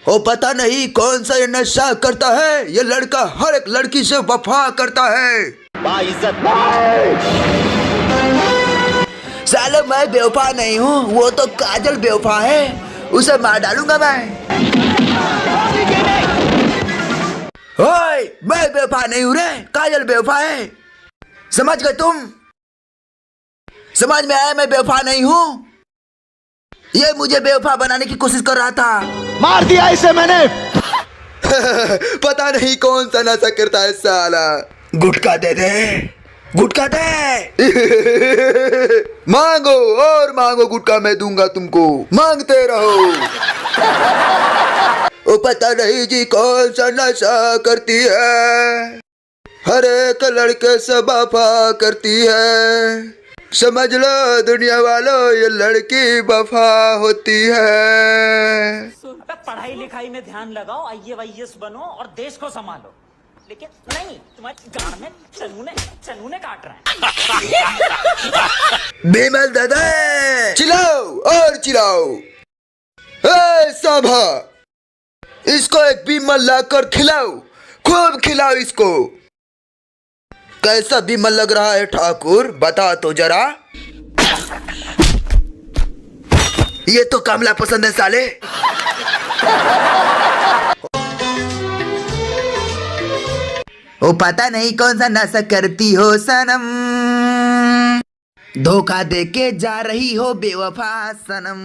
ओ पता नहीं कौन सा ये नशा करता है, ये लड़का हर एक लड़की से वफा करता है। साले मैं बेवफा नहीं हूँ, वो तो काजल बेवफा है, उसे मार डालूंगा मैं। ओए मैं बेवफा नहीं हूँ रे, काजल बेवफा है, समझ गए तुम? समझ में आया मैं बेवफा नहीं हूँ? ये मुझे बेवफा बनाने की कोशिश कर रहा था। मार दिया इसे मैंने। पता नहीं कौन सा नशा करता है साला। गुटखा दे दे, गुटखा दे। मांगो और मांगो, गुटखा मैं दूंगा तुमको, मांगते रहो। ओ पता नहीं जी कौन सा नशा करती है, हर एक लड़के से वफा करती है। समझ लो दुनिया वालों, ये लड़की वफा होती है। पढ़ाई लिखाई में ध्यान लगाओ, IAS बनो और देश को संभालो, लेकिन नहीं, तुम्हारे गाड़ में चनूने काट रहा है। बिमल दादा चिल्लाओ और चिल्लाओ। ए सांभा, इसको एक बिमल लाकर खिलाओ, खूब खिलाओ इसको। कैसा बिमल लग रहा है ठाकुर, बता तो जरा। ये तो कमला पसंद है साले। ओ पता नहीं कौन सा नशा करती हो सनम, धोखा देके जा रही हो बेवफा सनम।